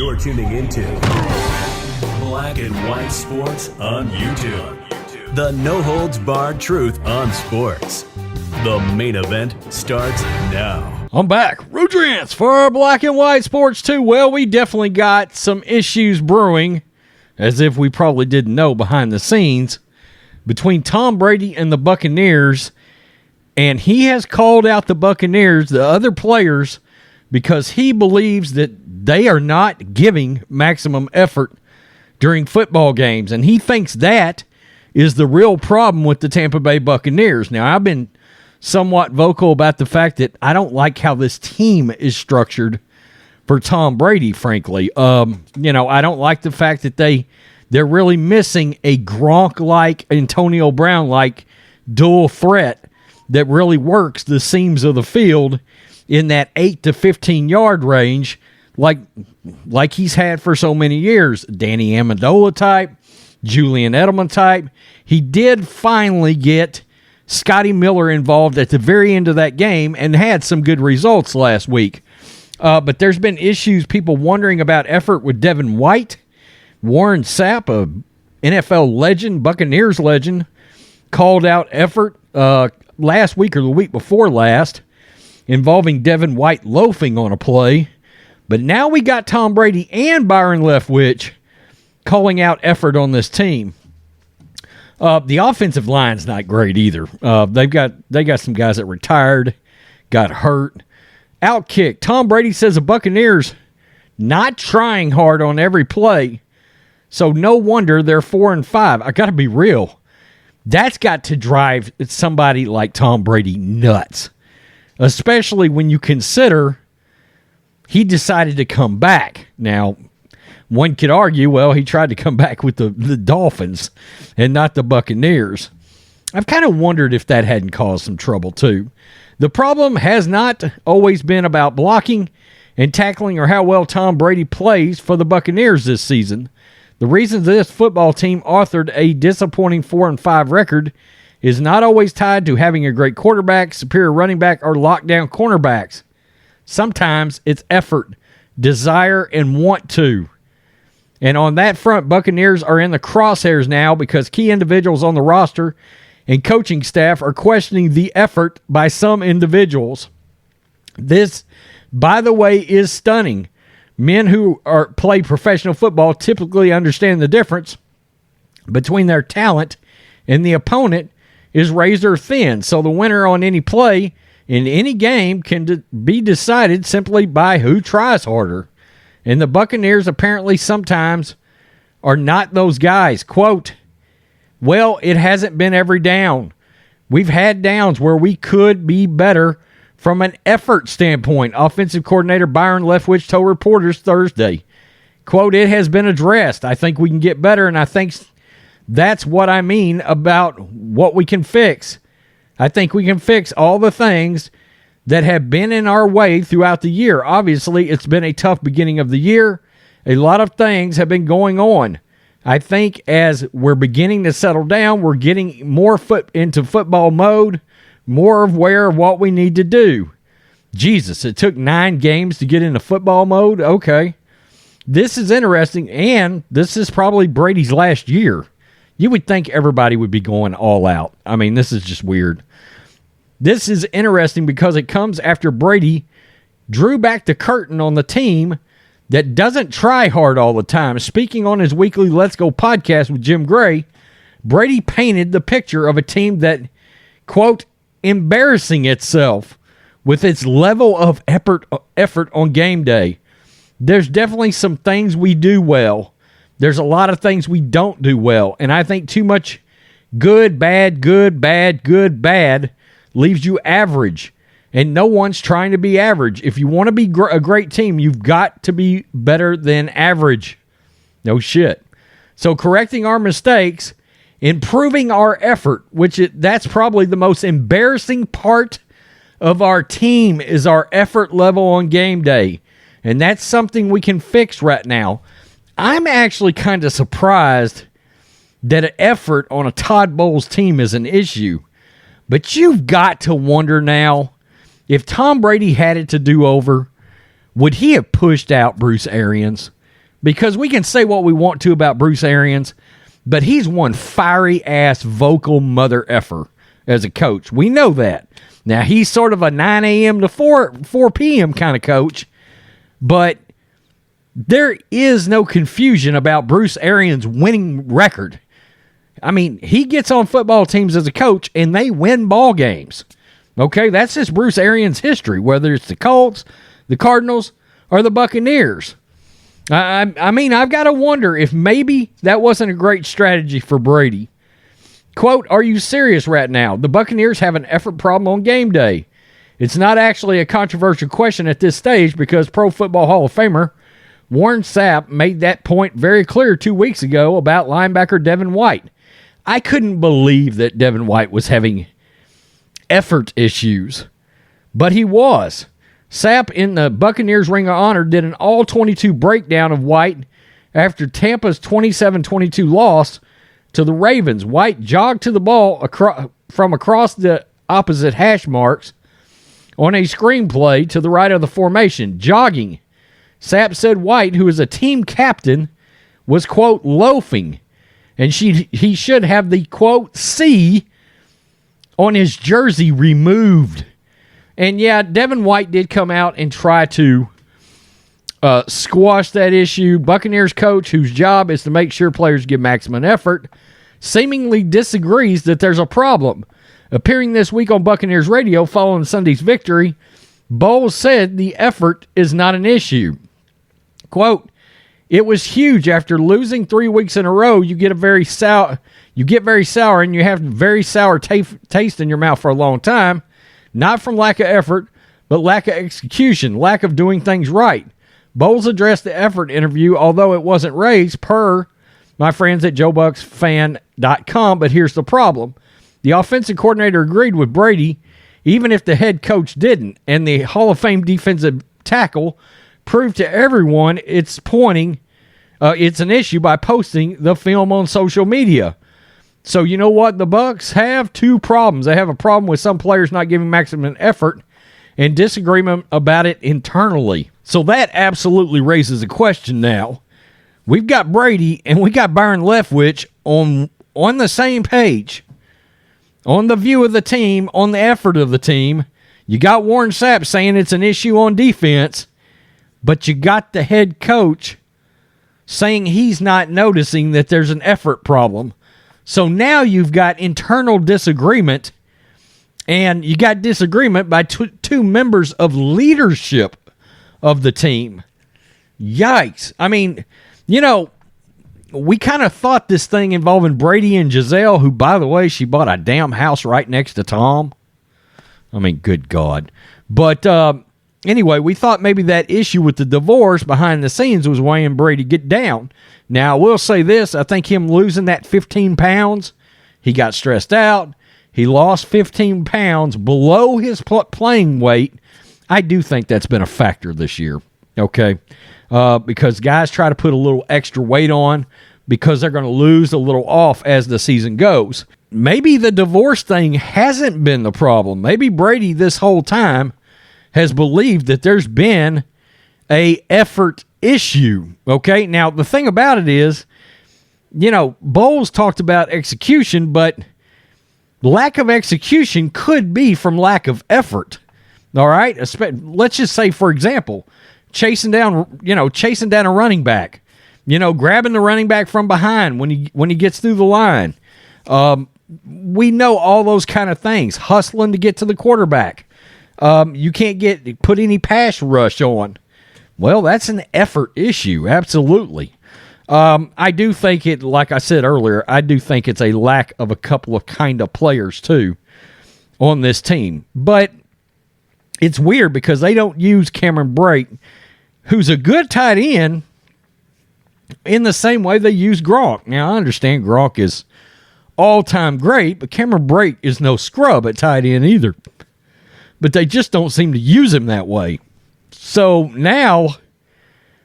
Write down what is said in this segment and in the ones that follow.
You're tuning into Black and White Sports on YouTube. The no-holds-barred truth on sports. The main event starts now. I'm back. Rudrance for Black and White Sports 2. Well, we definitely got some issues brewing, as if we probably didn't know behind the scenes, between Tom Brady and the Buccaneers. And he has called out the Buccaneers, the other players, because he believes that they are not giving maximum effort during football games. And he thinks that is the real problem with the Tampa Bay Buccaneers. Now, I've been somewhat vocal about the fact that I don't like how this team is structured for Tom Brady, frankly. I don't like the fact that they're really missing a Gronk-like, Antonio Brown-like dual threat that really works the seams of the field in that 8 to 15-yard range like he's had for so many years. Danny Amendola type, Julian Edelman type. He did finally get Scotty Miller involved at the very end of that game and had some good results last week. But there's been issues, people wondering about effort with Devin White. Warren Sapp, a NFL legend, Buccaneers legend, called out effort last week or the week before last involving Devin White loafing on a play. But now we got Tom Brady and Bryon Leftwich calling out effort on this team. The offensive line's not great either. They got some guys that retired, got hurt, outkicked. Tom Brady says the Buccaneers not trying hard on every play, so no wonder they're 4-5. I got to be real. That's got to drive somebody like Tom Brady nuts, especially when you consider he decided to come back. Now, one could argue, well, he tried to come back with the Dolphins and not the Buccaneers. I've kind of wondered if that hadn't caused some trouble too. The problem has not always been about blocking and tackling or how well Tom Brady plays for the Buccaneers this season. The reason this football team authored a disappointing 4-5 record is not always tied to having a great quarterback, superior running back, or lockdown cornerbacks. Sometimes it's effort, desire, and want to. And on that front, Buccaneers are in the crosshairs now because key individuals on the roster and coaching staff are questioning the effort by some individuals. This, by the way, is stunning. Men who play professional football typically understand the difference between their talent and the opponent is razor thin. So the winner on any play in any game can be decided simply by who tries harder. And the Buccaneers apparently sometimes are not those guys. Quote, well, it hasn't been every down. We've had downs where we could be better from an effort standpoint, offensive coordinator Bryon Leftwich told reporters Thursday. Quote, it has been addressed. I think we can get better, and I think that's what I mean about what we can fix. I think we can fix all the things that have been in our way throughout the year. Obviously, it's been a tough beginning of the year. A lot of things have been going on. I think as we're beginning to settle down, we're getting more into football mode, more aware of what we need to do. Jesus, it took 9 games to get into football mode? Okay. This is interesting, and this is probably Brady's last year. You would think everybody would be going all out. I mean, this is just weird. This is interesting because it comes after Brady drew back the curtain on the team that doesn't try hard all the time. Speaking on his weekly Let's Go podcast with Jim Gray, Brady painted the picture of a team that, quote, embarrassing itself with its level of effort on game day. There's definitely some things we do well. There's a lot of things we don't do well. And I think too much good, bad, good, bad, good, bad leaves you average. And no one's trying to be average. If you want to be a great team, you've got to be better than average. No shit. So correcting our mistakes, improving our effort, that's probably the most embarrassing part of our team is our effort level on game day. And that's something we can fix right now. I'm actually kind of surprised that an effort on a Todd Bowles team is an issue. But you've got to wonder now, if Tom Brady had it to do over, would he have pushed out Bruce Arians? because we can say what we want to about Bruce Arians, but he's one fiery-ass vocal mother effer as a coach. We know that. Now, he's sort of a 9 a.m. to 4 p.m. kind of coach, but there is no confusion about Bruce Arians' winning record. I mean, he gets on football teams as a coach, and they win ball games. Okay, that's just Bruce Arians' history, whether it's the Colts, the Cardinals, or the Buccaneers. I mean, I've got to wonder if maybe that wasn't a great strategy for Brady. Quote, "Are you serious right now? The Buccaneers have an effort problem on game day. It's not actually a controversial question at this stage because Pro Football Hall of Famer Warren Sapp made that point very clear 2 weeks ago about linebacker Devin White. I couldn't believe that Devin White was having effort issues, but he was. Sapp in the Buccaneers Ring of Honor did an all-22 breakdown of White after Tampa's 27-22 loss to the Ravens. White jogged to the ball from across the opposite hash marks on a screenplay to the right of the formation, jogging. Sapp said White, who is a team captain, was, quote, loafing, and he should have the, quote, C on his jersey removed. And yeah, Devin White did come out and try to squash that issue. Buccaneers coach, whose job is to make sure players give maximum effort, seemingly disagrees that there's a problem. Appearing this week on Buccaneers radio following Sunday's victory, Bowles said the effort is not an issue. Quote, "It was huge. After losing 3 weeks in a row, you get very sour, and you have very sour taste in your mouth for a long time. Not from lack of effort, but lack of execution, lack of doing things right." Bowles addressed the effort interview, although it wasn't raised, per my friends at JoeBucksFan.com. But here's the problem. The offensive coordinator agreed with Brady, even if the head coach didn't, and the Hall of Fame defensive tackle proved to everyone it's an issue by posting the film on social media. So you know what? The Bucs have two problems. They have a problem with some players not giving maximum effort and disagreement about it internally. So that absolutely raises a question now. We've got Brady and we got Bryon Leftwich on the same page, on the view of the team, on the effort of the team. You got Warren Sapp saying it's an issue on defense, but you got the head coach saying he's not noticing that there's an effort problem. So now you've got internal disagreement, and you got disagreement by two members of leadership of the team. Yikes. I mean, you know, we kind of thought this thing involving Brady and Giselle, who, by the way, she bought a damn house right next to Tom. I mean, good God. But anyway, we thought maybe that issue with the divorce behind the scenes was weighing Brady get down. Now, I will say this. I think him losing that 15 pounds, he got stressed out. He lost 15 pounds below his playing weight. I do think that's been a factor this year, okay? Because guys try to put a little extra weight on because they're going to lose a little off as the season goes. Maybe the divorce thing hasn't been the problem. Maybe Brady this whole time has believed that there's been a effort issue, okay? Now, the thing about it is, you know, Bowles talked about execution, but lack of execution could be from lack of effort, all right? Let's just say, for example, chasing down a running back, grabbing the running back from behind when he gets through the line. We know all those kind of things. Hustling to get to the quarterback. You can't put any pass rush on. Well, that's an effort issue, absolutely. I do think it, like I said earlier, I do think it's a lack of a couple of kind of players, too, on this team. But it's weird because they don't use Cameron Brate, who's a good tight end, in the same way they use Gronk. Now, I understand Gronk is all-time great, but Cameron Brate is no scrub at tight end either. But they just don't seem to use him that way. So now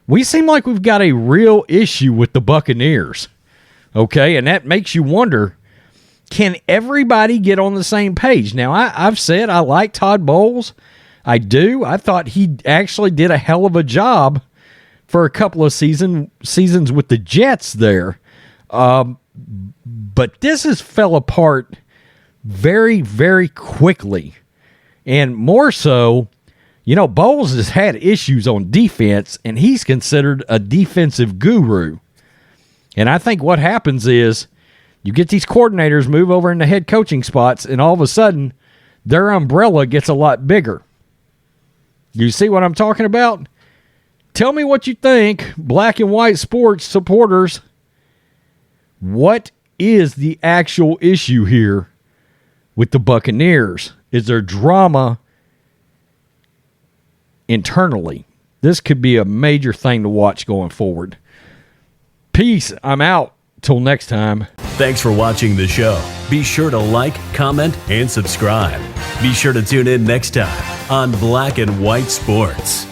we seem like we've got a real issue with the Buccaneers. Okay, and that makes you wonder, can everybody get on the same page? Now, I've said I like Todd Bowles. I do. I thought he actually did a hell of a job for a couple of seasons with the Jets there. But this has fell apart very, very quickly. And more so, Bowles has had issues on defense, and he's considered a defensive guru. And I think what happens is you get these coordinators move over into head coaching spots, and all of a sudden, their umbrella gets a lot bigger. You see what I'm talking about? Tell me what you think, black and white sports supporters. What is the actual issue here with the Buccaneers? Is there drama internally? This could be a major thing to watch going forward. Peace. I'm out. Till next time. Thanks for watching the show. Be sure to like, comment, and subscribe. Be sure to tune in next time on Black and White Sports.